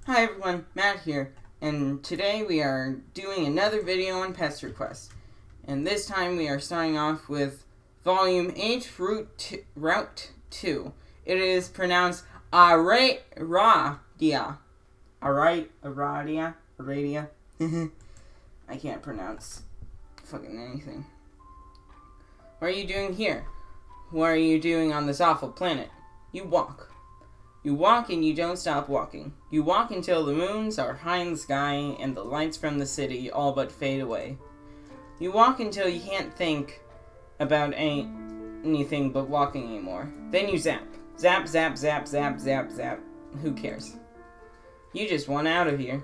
Hi everyone, Matt here, and today we are doing another video on PesterQuest. And this time we are starting off with Volume 8, Route 2. It is pronounced Aradia. Aradia? I can't pronounce fucking anything. What are you doing here? What are you doing on this awful planet? You walk. You walk and you don't stop walking. You walk until the moons are high in the sky and the lights from the city all but fade away. You walk until you can't think about anything but walking anymore. Then you zap. Zap, zap, zap, zap, zap, zap. Who cares? You just want out of here.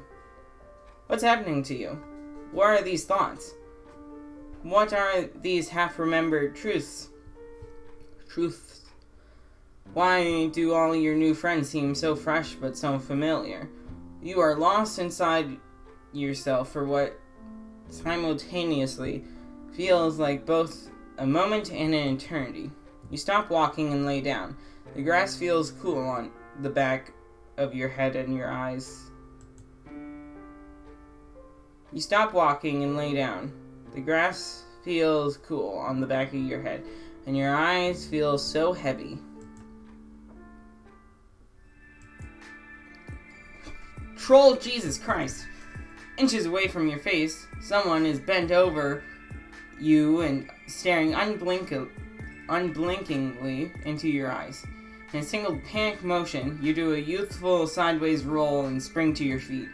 What's happening to you? What are these thoughts? What are these half-remembered truths? Why do all your new friends seem so fresh but so familiar? You are lost inside yourself for what simultaneously feels like both a moment and an eternity. You stop walking and lay down. The grass feels cool on the back of your head and your eyes. You stop walking and lay down. The grass feels cool on the back of your head, and your eyes feel so heavy. Troll, Jesus Christ. Inches away from your face, someone is bent over you and staring unblinkingly into your eyes. In a single panic motion, you do a youthful sideways roll and spring to your feet.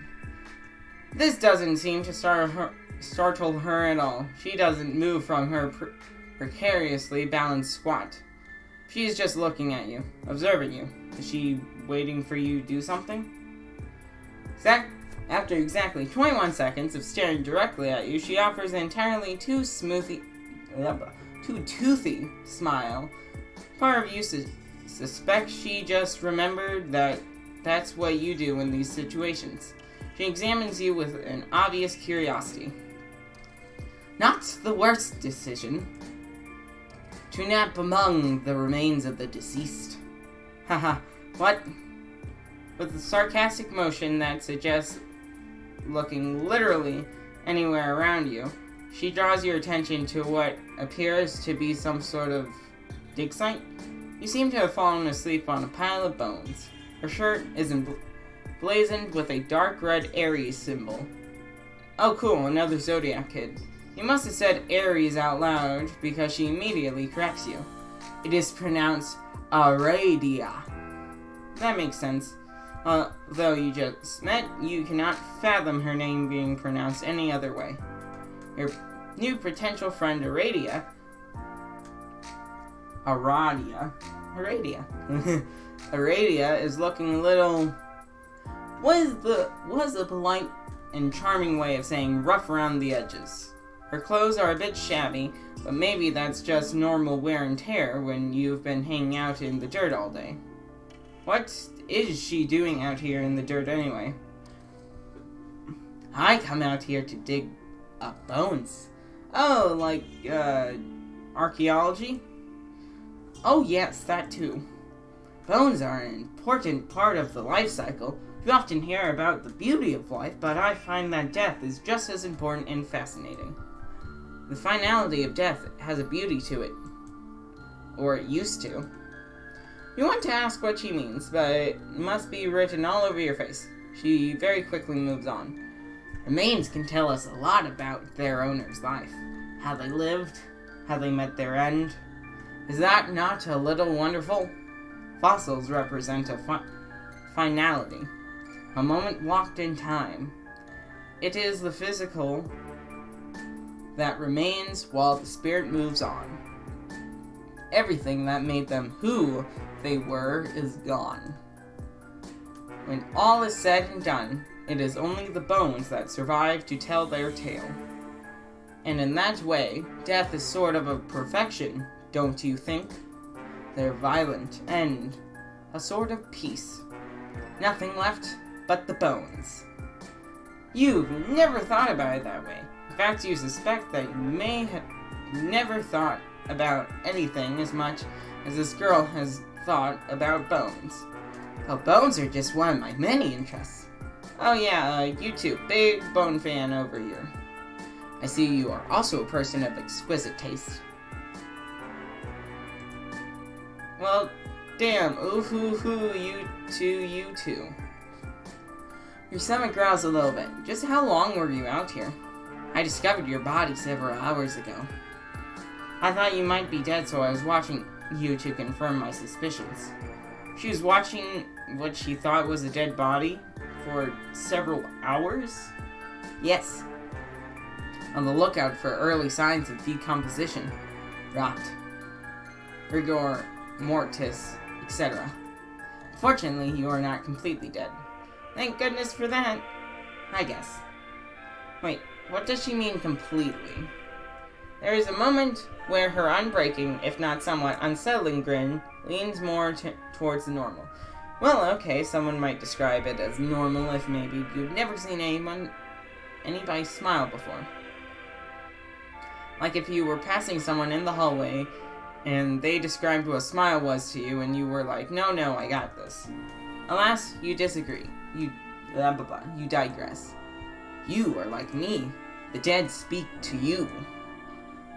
This doesn't seem to startle her at all. She doesn't move from her precariously balanced squat. She is just looking at you, observing you. Is she waiting for you to do something? After exactly 21 seconds of staring directly at you, she offers an entirely too toothy smile. Part of you suspects she just remembered that that's what you do in these situations. She examines you with an obvious curiosity. Not the worst decision. To nap among the remains of the deceased. Haha, what? With a sarcastic motion that suggests looking literally anywhere around you, she draws your attention to what appears to be some sort of dig site. You seem to have fallen asleep on a pile of bones. Her shirt is emblazoned with a dark red Aries symbol. Oh cool, another Zodiac kid. You must have said Aries out loud because she immediately corrects you. It is pronounced Aradia. That makes sense. Though you just met, you cannot fathom her name being pronounced any other way. Your new potential friend Aradia is looking a little... was a polite and charming way of saying rough around the edges. Her clothes are a bit shabby, but maybe that's just normal wear and tear when you've been hanging out in the dirt all day. What is she doing out here in the dirt anyway? I come out here to dig up bones. Oh, like, archaeology? Oh yes, that too. Bones are an important part of the life cycle. We often hear about the beauty of life, but I find that death is just as important and fascinating. The finality of death has a beauty to it. Or it used to. You want to ask what she means, but it must be written all over your face. She very quickly moves on. Remains can tell us a lot about their owner's life. How they lived, how they met their end. Is that not a little wonderful? Fossils represent a finality, a moment locked in time. It is the physical that remains while the spirit moves on. Everything that made them who they were is gone. When all is said and done, it is only the bones that survive to tell their tale. And in that way, death is sort of a perfection, don't you think? Their violent end, a sort of peace. Nothing left but the bones. You've never thought about it that way. In fact, you suspect that you may have never thought about anything as much as this girl has thought about bones. Well, bones are just one of my many interests. Oh yeah, you too. Big bone fan over here. I see you are also a person of exquisite taste. Well, damn, ooh-hoo-hoo, you too. Your stomach growls a little bit. Just how long were you out here? I discovered your body several hours ago. I thought you might be dead, so I was watching you to confirm my suspicions. She was watching what she thought was a dead body for several hours? Yes. On the lookout for early signs of decomposition, rot, rigor mortis, etc. Fortunately, you are not completely dead. Thank goodness for that, I guess. Wait, what does she mean completely? There is a moment where her unbreaking, if not somewhat unsettling grin leans more towards the normal. Well, okay, someone might describe it as normal if maybe you've never seen anybody smile before. Like if you were passing someone in the hallway and they described what a smile was to you and you were like, no, I got this. Alas, you disagree. You blah blah blah. You digress. You are like me. The dead speak to you.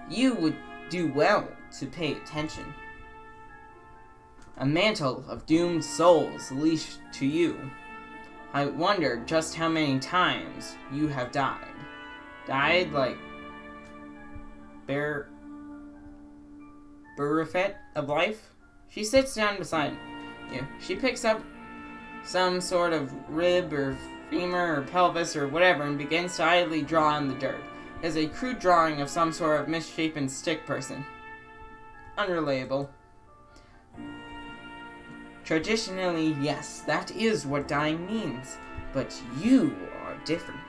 You would do well to pay attention. A mantle of doomed souls leashed to you. I wonder just how many times you have died. Died like bereft of life? She sits down beside you. She picks up some sort of rib or femur or pelvis or whatever and begins to idly draw in the dirt. It is a crude drawing of some sort of misshapen stick person. Unrelatable. Traditionally, yes, that is what dying means. But you are different.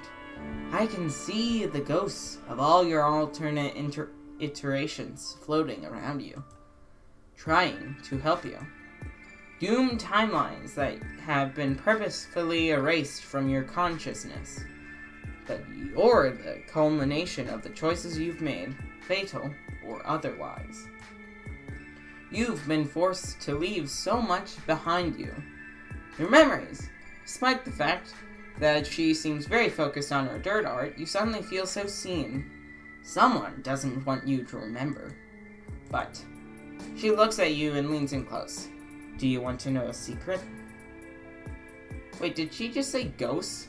I can see the ghosts of all your alternate iterations floating around you, trying to help you. Doomed timelines that have been purposefully erased from your consciousness. But you're the culmination of the choices you've made, fatal or otherwise. You've been forced to leave so much behind you. Your memories. Despite the fact that she seems very focused on her dirt art, you suddenly feel so seen. Someone doesn't want you to remember. But she looks at you and leans in close. Do you want to know a secret? Wait, did she just say ghosts?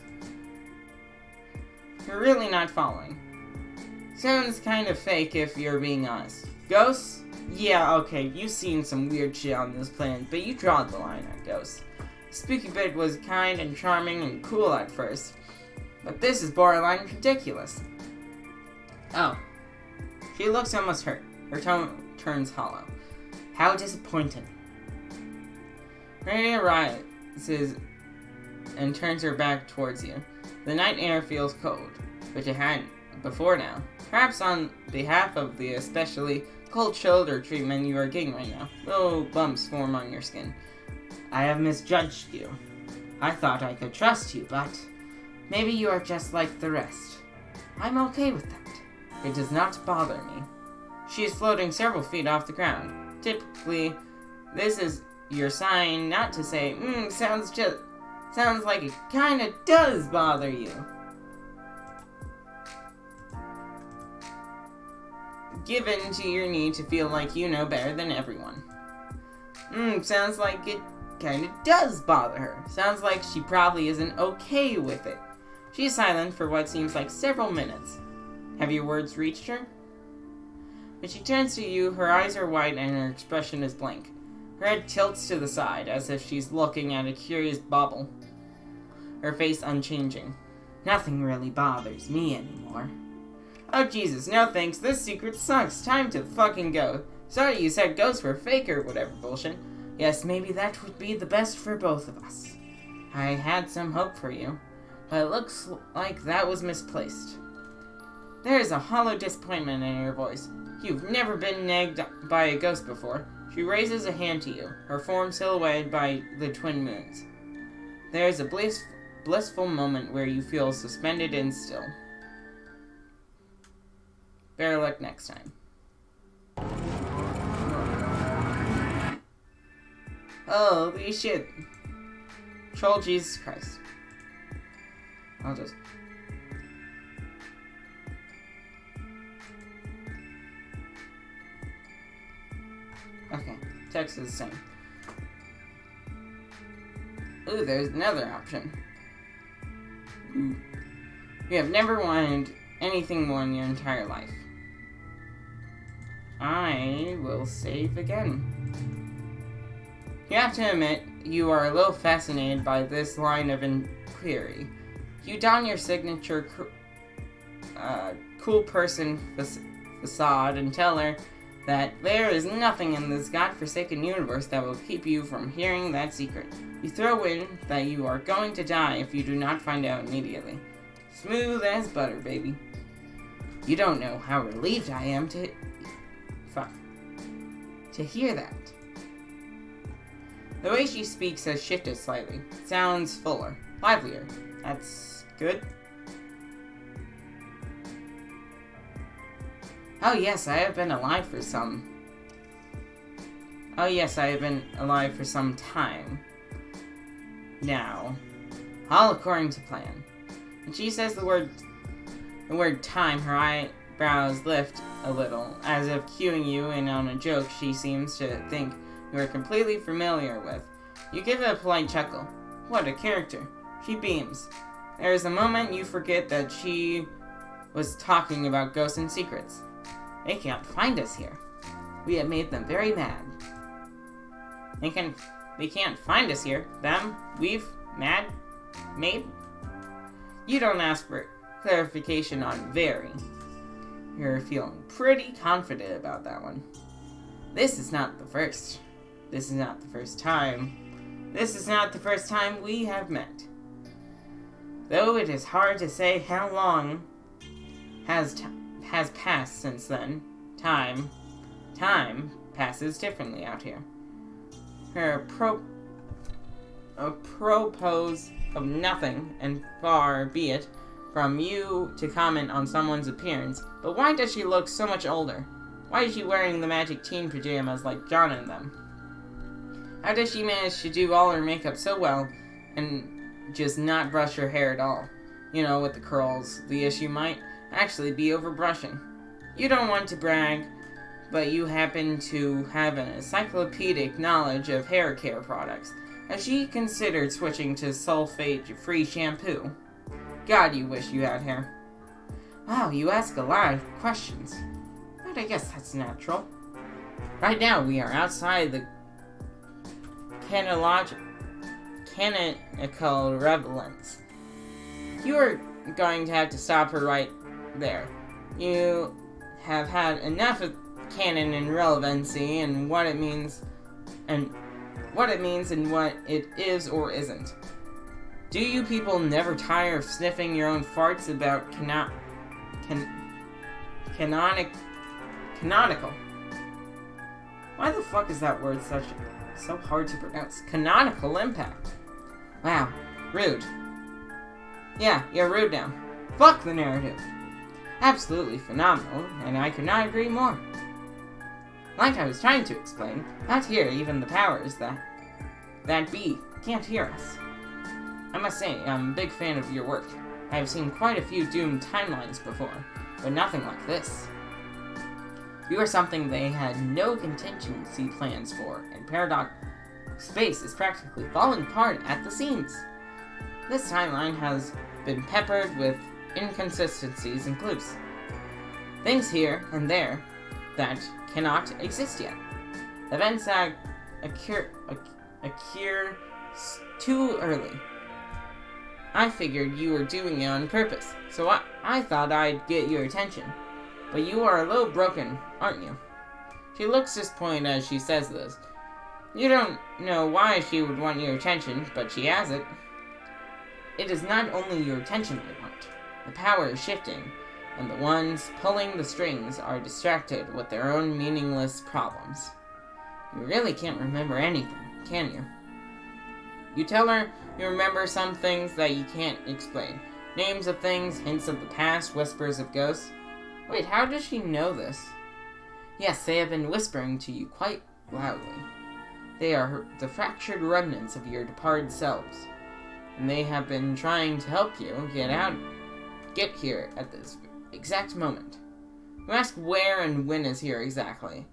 You're really not following. Sounds kind of fake if you're being honest. Ghosts? Yeah, okay, you've seen some weird shit on this planet, but you draw the line on ghosts. Spooky Bit was kind and charming and cool at first, but this is borderline ridiculous. Oh. She looks almost hurt. Her tone turns hollow. How disappointing. Maria rises and turns her back towards you. The night air feels cold, which it hadn't before now. Perhaps on behalf of the especially cold shoulder treatment you are getting right now. Little bumps form on your skin. I have misjudged you. I thought I could trust you, but maybe you are just like the rest. I'm okay with that. It does not bother me. She is floating several feet off the ground. Typically, this is your sign not to say, sounds like it kinda does bother you. Given to your need to feel like you know better than everyone. Sounds like it kinda does bother her. Sounds like she probably isn't okay with it. She is silent for what seems like several minutes. Have your words reached her? When she turns to you, her eyes are wide and her expression is blank. Her head tilts to the side, as if she's looking at a curious bauble. Her face unchanging. Nothing really bothers me anymore. Oh Jesus, no thanks, this secret sucks, time to fucking go. Sorry you said ghosts were fake or whatever bullshit. Yes, maybe that would be the best for both of us. I had some hope for you, but it looks like that was misplaced. There is a hollow disappointment in your voice. You've never been nagged by a ghost before. She raises a hand to you, her form silhouetted by the twin moons. There is a blissful moment where you feel suspended and still. Better luck next time. Holy shit. Troll Jesus Christ. I'll just... Okay, text is the same. Ooh, there's another option. Ooh. You have never wanted anything more in your entire life. I will save again. You have to admit, you are a little fascinated by this line of inquiry. You don your signature cool person facade and tell her that there is nothing in this godforsaken universe that will keep you from hearing that secret. You throw in that you are going to die if you do not find out immediately. Smooth as butter, baby. You don't know how relieved I am to hear that. The way she speaks has shifted slightly. Sounds fuller, livelier. That's good. Oh yes, I have been alive for some time. Now, all according to plan. When she says the word time, her eyebrows lift a little, as if cueing you in on a joke she seems to think you are completely familiar with. You give it a polite chuckle. What a character. She beams. There is a moment you forget that she was talking about ghosts and secrets. They can't find us here. We have made them very mad. They can't find us here. Them? We've made? You don't ask for clarification on very. You're feeling pretty confident about that one. This is not the first time we have met. Though it is hard to say how long has passed since then. Time passes differently out here. Her propose of nothing, and far be it from you to comment on someone's appearance, but why does she look so much older? Why is she wearing the magic teen pajamas like John and them? How does she manage to do all her makeup so well and just not brush her hair at all? You know, with the curls. The issue might actually be overbrushing. You don't want to brag, but you happen to have an encyclopedic knowledge of hair care products. Has she considered switching to sulfate-free shampoo? God, you wish you had hair. Wow, you ask a lot of questions. But I guess that's natural. Right now, we are outside the canonical relevance. You are going to have to stop her right there. You have had enough of canon and relevancy and what it means and what it is or isn't. Do you people never tire of sniffing your own farts about canonical? Why the fuck is that word so hard to pronounce? Canonical impact. Wow, rude. Yeah, you're rude now. Fuck the narrative. Absolutely phenomenal, and I could not agree more. Like I was trying to explain, out here even the powers that be can't hear us. I must say, I'm a big fan of your work. I have seen quite a few doomed timelines before, but nothing like this. You are something they had no contingency plans for, and Paradox space is practically falling apart at the seams. This timeline has been peppered with inconsistencies and clues. Things here and there that cannot exist yet. Events that occur too early. I figured you were doing it on purpose, so I thought I'd get your attention. But you are a little broken, aren't you? She looks disappointed as she says this. You don't know why she would want your attention, but she has it. It is not only your attention they want. The power is shifting, and the ones pulling the strings are distracted with their own meaningless problems. You really can't remember anything, can you? You tell her you remember some things that you can't explain. Names of things, hints of the past, whispers of ghosts. Wait, how does she know this? Yes, they have been whispering to you quite loudly. They are the fractured remnants of your departed selves. and they have been trying to help you get here at this exact moment. You ask where and when is here exactly.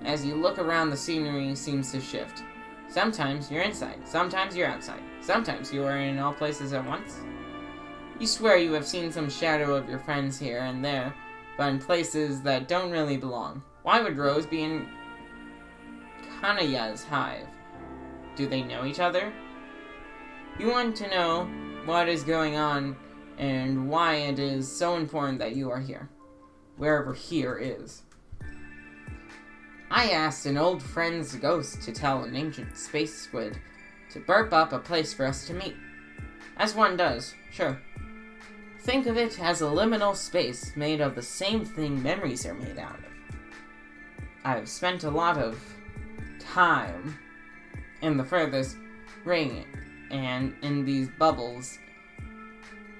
As you look around, the scenery seems to shift. Sometimes you're inside, sometimes you're outside, sometimes you are in all places at once. You swear you have seen some shadow of your friends here and there, but in places that don't really belong. Why would Rose be in Kanaya's hive? Do they know each other? You want to know what is going on and why it is so important that you are here. Wherever here is. I asked an old friend's ghost to tell an ancient space squid to burp up a place for us to meet. As one does, sure. Think of it as a liminal space made of the same thing memories are made out of. I've spent a lot of time in the furthest ring and in these bubbles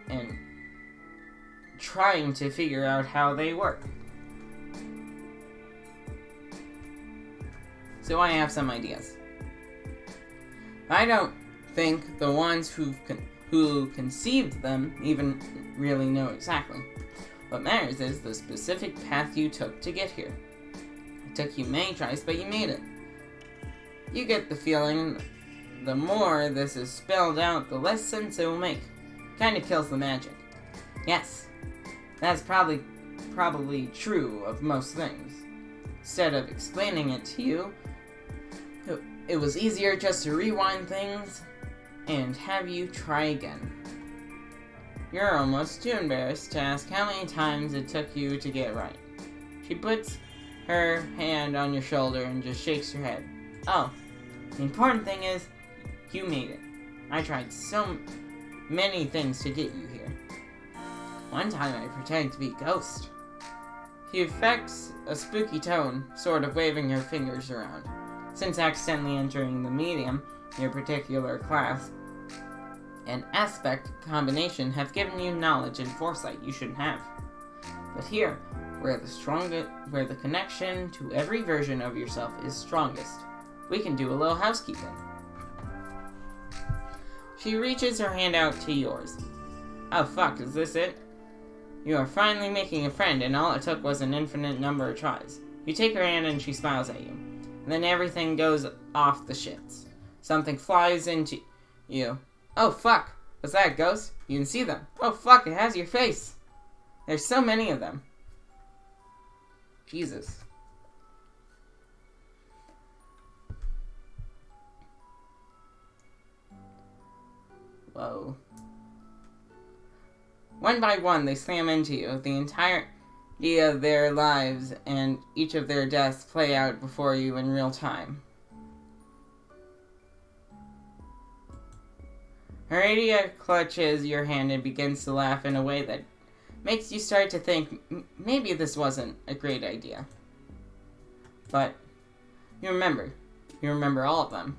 and trying to figure out how they work. So I have some ideas. I don't think the ones who conceived them even really know exactly. What matters is the specific path you took to get here. It took you many tries, but you made it. You get the feeling the more this is spelled out, the less sense it will make. Kinda kills the magic. Yes, that's probably true of most things. Instead of explaining it to you, it was easier just to rewind things and have you try again. You're almost too embarrassed to ask how many times it took you to get right. She puts her hand on your shoulder and just shakes her head. Oh, the important thing is, you made it. I tried so many things to get you here. One time I pretended to be a ghost. She affects a spooky tone, sort of waving her fingers around. Since accidentally entering the medium, your particular class and aspect combination have given you knowledge and foresight you shouldn't have. But here, where the connection to every version of yourself is strongest, we can do a little housekeeping. She reaches her hand out to yours. Oh fuck, is this it? You are finally making a friend, and all it took was an infinite number of tries. You take her hand and she smiles at you. And then everything goes off the shits. Something flies into you. Oh fuck, was that a ghost? You can see them. Oh fuck, it has your face. There's so many of them. Jesus. Whoa. One by one, they slam into you. The entirety of their lives and each of their deaths play out before you in real time. Heredia clutches your hand and begins to laugh in a way that makes you start to think maybe this wasn't a great idea. But you remember all of them.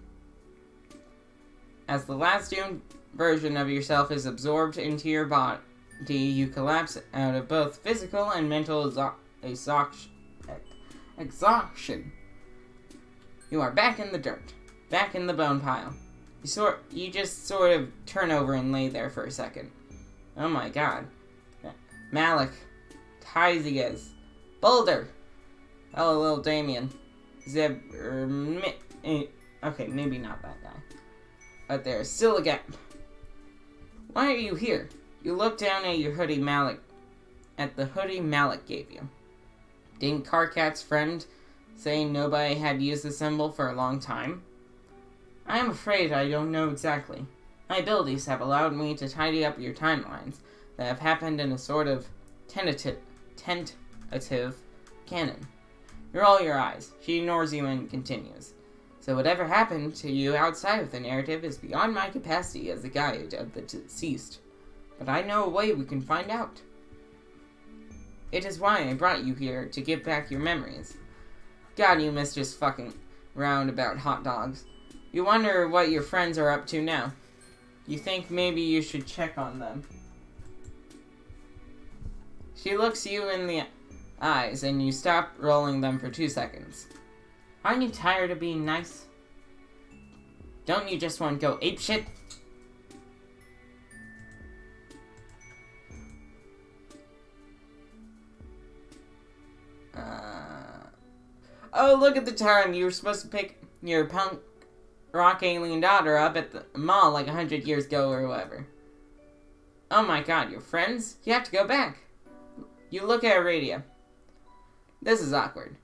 As the last doomed version of yourself is absorbed into your body, you collapse out of both physical and mental exhaustion. You are back in the dirt, back in the bone pile. You just sort of turn over and lay there for a second. Oh my god. Malik, Tyzias, Boulder. Oh, little Damien. Zeb, okay, maybe not that guy. But there's still a gap. Why are you here? You look down at your hoodie Malik, at the hoodie Malik gave you. Didn't Karkat's friend say nobody had used the symbol for a long time? I am afraid I don't know exactly. My abilities have allowed me to tidy up your timelines that have happened in a sort of tentative canon. You roll your eyes. She ignores you and continues. So whatever happened to you outside of the narrative is beyond my capacity as a guide of the deceased. But I know a way we can find out. It is why I brought you here, to get back your memories. God, you miss just fucking around about hot dogs. You wonder what your friends are up to now. You think maybe you should check on them. She looks you in the eyes, and you stop rolling them for 2 seconds. Aren't you tired of being nice? Don't you just want to go apeshit? Oh, look at the time. You were supposed to pick your punk rock alien daughter up at the mall like 100 years ago or whatever. Oh my god, you're friends? You have to go back. You look at a radio. This is awkward.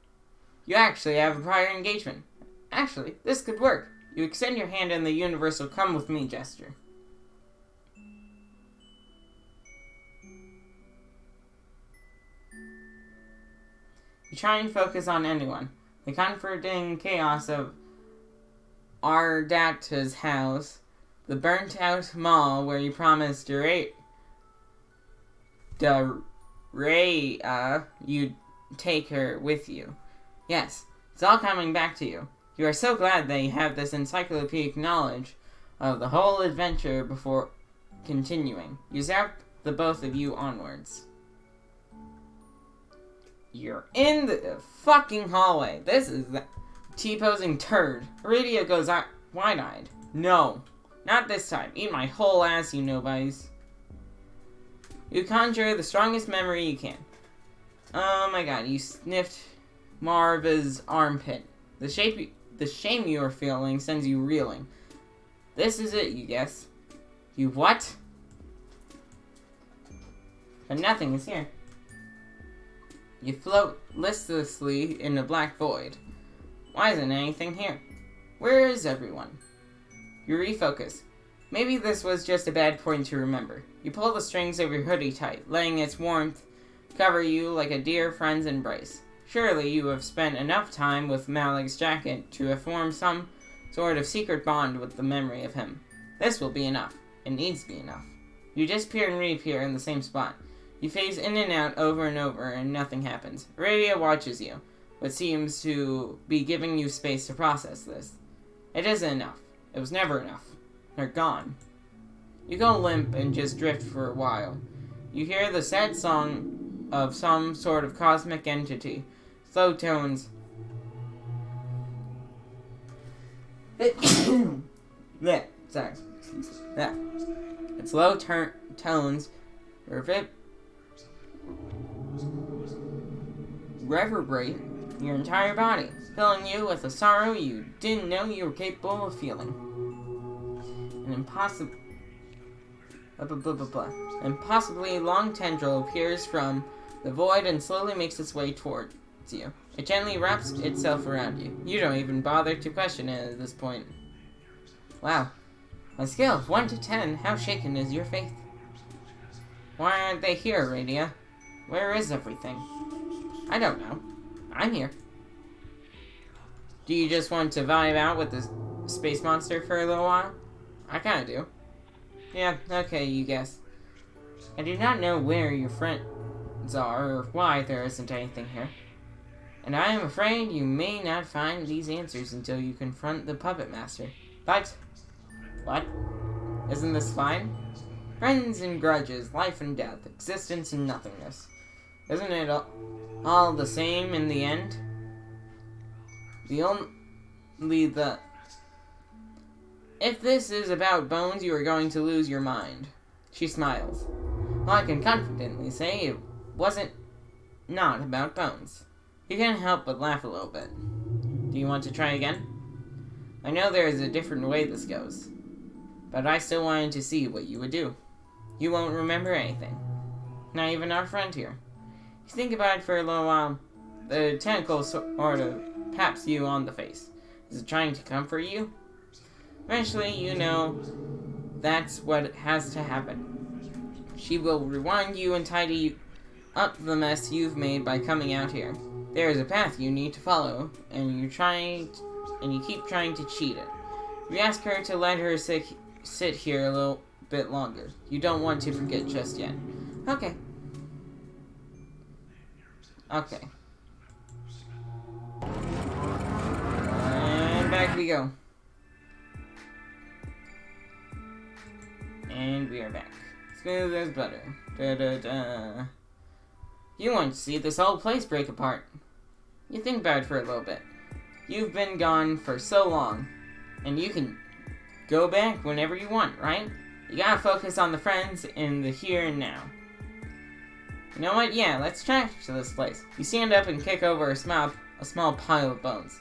You actually have a prior engagement. Actually, this could work. You extend your hand in the universal come with me gesture. You try and focus on anyone. The comforting chaos of Ardata's house, the burnt-out mall where you promised Rhea you'd take her with you. Yes, it's all coming back to you. You are so glad that you have this encyclopedic knowledge of the whole adventure before continuing. You zap the both of you onwards. You're in the fucking hallway. This is the T-posing turd. Radio goes wide-eyed. No, not this time. Eat my whole ass, you nobodies. You conjure the strongest memory you can. Oh my god, you sniffed Marva's armpit. The shame you are feeling sends you reeling. This is it, you guess. You what? But nothing is here. You float listlessly in the black void. Why isn't anything here? Where is everyone? You refocus. Maybe this was just a bad point to remember. You pull the strings of your hoodie tight, letting its warmth cover you like a dear friend's embrace. Surely you have spent enough time with Malik's jacket to have formed some sort of secret bond with the memory of him. This will be enough. It needs to be enough. You disappear and reappear in the same spot. You phase in and out over and over and nothing happens. Radio watches you, but seems to be giving you space to process this. It isn't enough. It was never enough. They're gone. You go limp and just drift for a while. You hear the sad song of some sort of cosmic entity. Slow tones. It's low tones reverberate your entire body, filling you with a sorrow you didn't know you were capable of feeling. An impossibly long tendril appears from the void and slowly makes its way towards you. It gently wraps itself around you. You don't even bother to question it at this point. Wow. On a scale of 1 to 10, how shaken is your faith? Why aren't they here, Radia? Where is everything? I don't know. I'm here. Do you just want to vibe out with the space monster for a little while? I kinda do. Yeah, okay, you guess. I do not know where your friends are or why there isn't anything here. And I am afraid you may not find these answers until you confront the puppet master. But, what? Isn't this fine? Friends and grudges, life and death, existence and nothingness. Isn't it all the same in the end? If this is about bones, you are going to lose your mind. She smiles. Well, I can confidently say it wasn't not about bones. You can't help but laugh a little bit. Do you want to try again? I know there is a different way this goes, but I still wanted to see what you would do. You won't remember anything. Not even our friend here. You think about it for a little while. The tentacle sort of taps you on the face. Is it trying to comfort you? Eventually, you know that's what has to happen. She will rewind you and tidy up the mess you've made by coming out here. There is a path you need to follow, and you keep trying to cheat it. You ask her to let her sit here a little bit longer. You don't want to forget just yet. Okay. Okay. And back we go. And we are back. Smooth as butter. Da-da-da. You want to see this whole place break apart. You think about it for a little bit. You've been gone for so long, and you can go back whenever you want, right? You gotta focus on the friends in the here and now. You know what? Yeah, let's trash to this place. You stand up and kick over a a small pile of bones.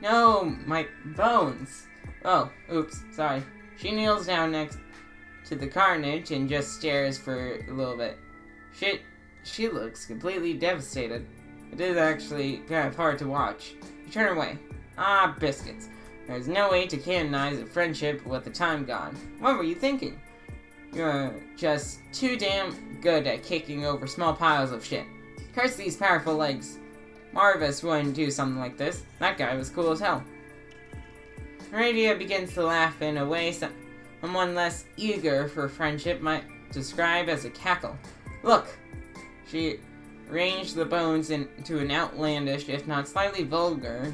No, my bones! Oh, oops, sorry. She kneels down next to the carnage and just stares for a little bit. She looks completely devastated. It is actually kind of hard to watch. You turn away. Ah, biscuits. There's no way to canonize a friendship with the time gone. What were you thinking? You're just too damn good at kicking over small piles of shit. Curse these powerful legs. Marvis wouldn't do something like this. That guy was cool as hell. Radia begins to laugh in a way someone less eager for friendship might describe as a cackle. Look! She arranged the bones into an outlandish, if not slightly vulgar,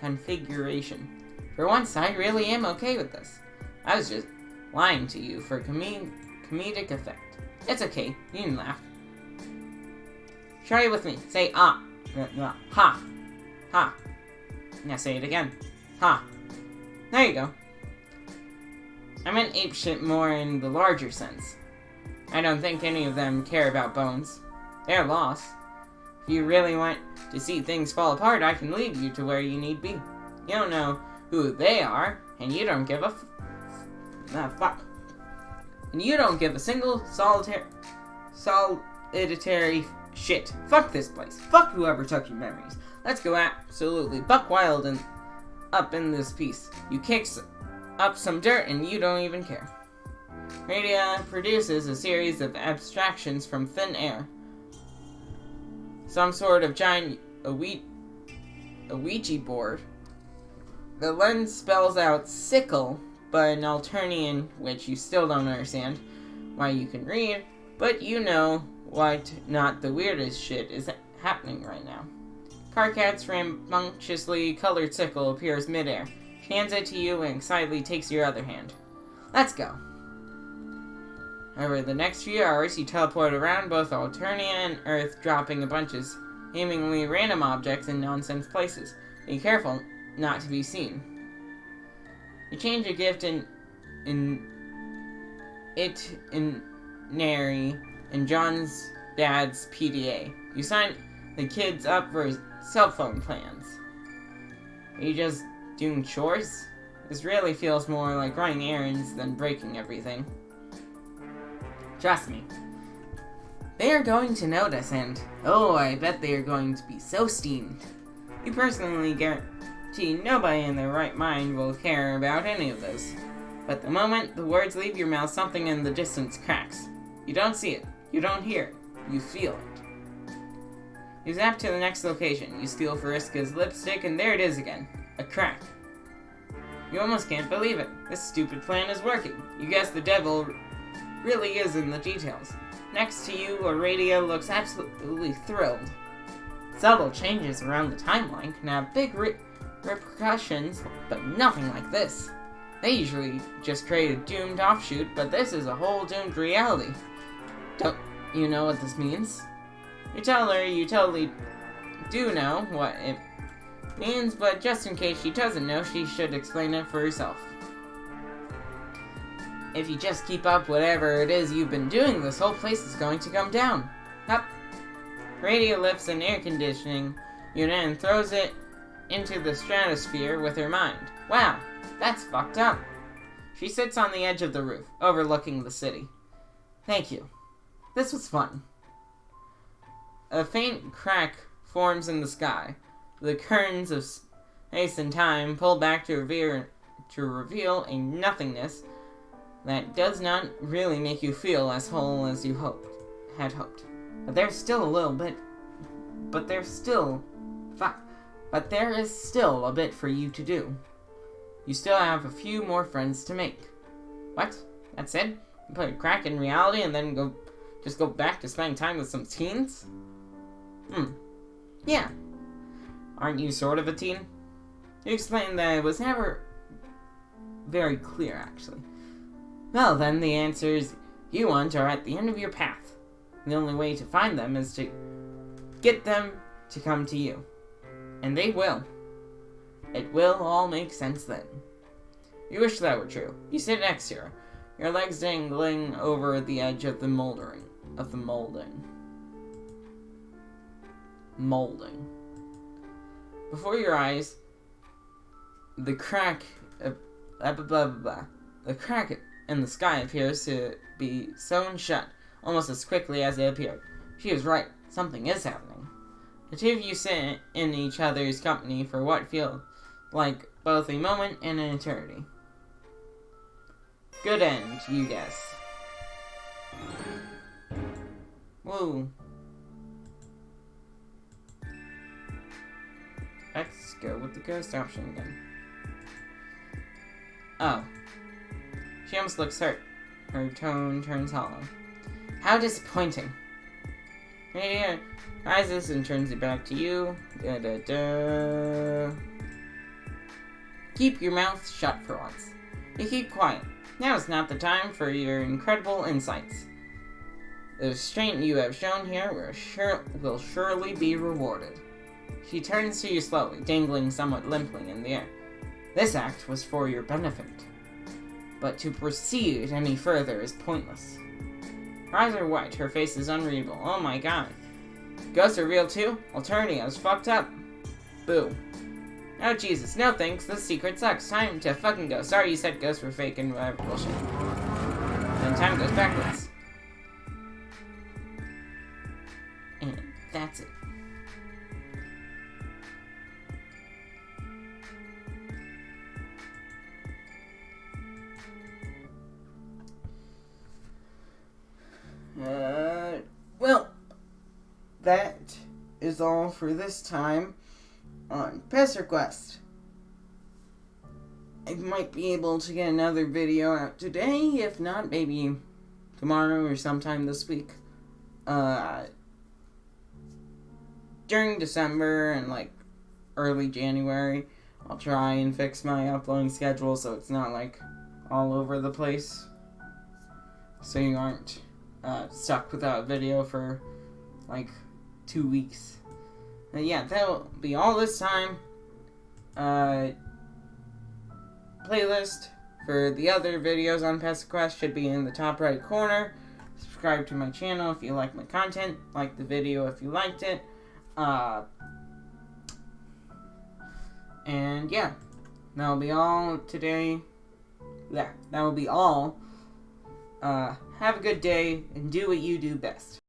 configuration. For once, I really am okay with this. I was just lying to you for comedic effect. It's okay. You can laugh. Try it with me. Say ah. Ha. Ha. Now say it again. Ha. There you go. I meant apeshit more in the larger sense. I don't think any of them care about bones. They're lost. If you really want to see things fall apart, I can lead you to where you need be. You don't know who they are, and you don't give a fuck. And you don't give a single solitary shit. Fuck this place. Fuck whoever took your memories. Let's go absolutely buck wild and up in this piece. You kick up some dirt and you don't even care. Radia produces a series of abstractions from thin air. Some sort of giant Ouija board. The lens spells out sickle, but an Alternian, which you still don't understand why you can read, but you know what not the weirdest shit is happening right now. Karkat's rambunctiously colored sickle appears midair. She hands it to you and excitedly takes your other hand. Let's go. Over the next few hours, you teleport around both Alternia and Earth, dropping a bunch of seemingly random objects in nonsense places. Be careful not to be seen. You change a gift in Nary and John's dad's PDA. You sign the kids up for cell phone plans. Are you just doing chores? This really feels more like running errands than breaking everything. Trust me. They are going to notice, and oh, I bet they are going to be so steamed. You personally guarantee nobody in their right mind will care about any of this. But the moment the words leave your mouth, something in the distance cracks. You don't see it. You don't hear it. You feel it. You zap to the next location. You steal Fariska's lipstick, and there it is again. A crack. You almost can't believe it. This stupid plan is working. You guess the devil really is in the details. Next to you, Aradia looks absolutely thrilled. Subtle changes around the timeline can have big repercussions, but nothing like this. They usually just create a doomed offshoot, but this is a whole doomed reality. Don't you know what this means? You tell her you totally do know what it means, but just in case she doesn't know, she should explain it for herself. If you just keep up whatever it is you've been doing, this whole place is going to come down. Up. Radio lifts an air conditioning unit and throws it into the stratosphere with her mind. Wow, that's fucked up. She sits on the edge of the roof, overlooking the city. Thank you. This was fun. A faint crack forms in the sky. The curtains of space and time pull back to reveal a nothingness that does not really make you feel as whole as you had hoped. But there's still a little bit. But there is still a bit for you to do. You still have a few more friends to make. What? That's it? You put a crack in reality and then go back to spending time with some teens? Yeah. Aren't you sort of a teen? You explained that it was never very clear, actually. Well, then, the answers you want are at the end of your path. The only way to find them is to get them to come to you. And they will. It will all make sense then. You wish that were true. You sit next to her, your legs dangling over the edge of the molding. Before your eyes, the crack, the crack in the sky appears to be sewn shut almost as quickly as it appeared. She was right. Something is happening. The two of you sit in each other's company for what feels like both a moment and an eternity. Good end, you guess. Whoa. Let's go with the ghost option again. Oh. She almost looks hurt. Her tone turns hollow. How disappointing. Radia rises and turns it back to you. Keep your mouth shut for once. You keep quiet. Now is not the time for your incredible insights. The restraint you have shown here will surely be rewarded. She turns to you slowly, dangling somewhat limply in the air. This act was for your benefit, but to proceed any further is pointless. Her eyes are white, her face is unreadable. Oh my god. Ghosts are real too? Alternio's fucked up. Boo. Oh Jesus, no thanks, this secret sucks. Time to fucking go. Sorry you said ghosts were fake and whatever bullshit. Then time goes backwards. And that's it. Well, that is all for this time on PesterQuest. I might be able to get another video out today, if not, maybe tomorrow or sometime this week. During December and like early January, I'll try and fix my uploading schedule so it's not like all over the place, so you aren't stuck without a video for like 2 weeks. Yeah, that'll be all this time. Playlist for the other videos on PesterQuest should be in the top right corner. Subscribe to my channel if you like my content. Like the video if you liked it. And yeah, that'll be all today. Yeah, that will be all. Have a good day and do what you do best.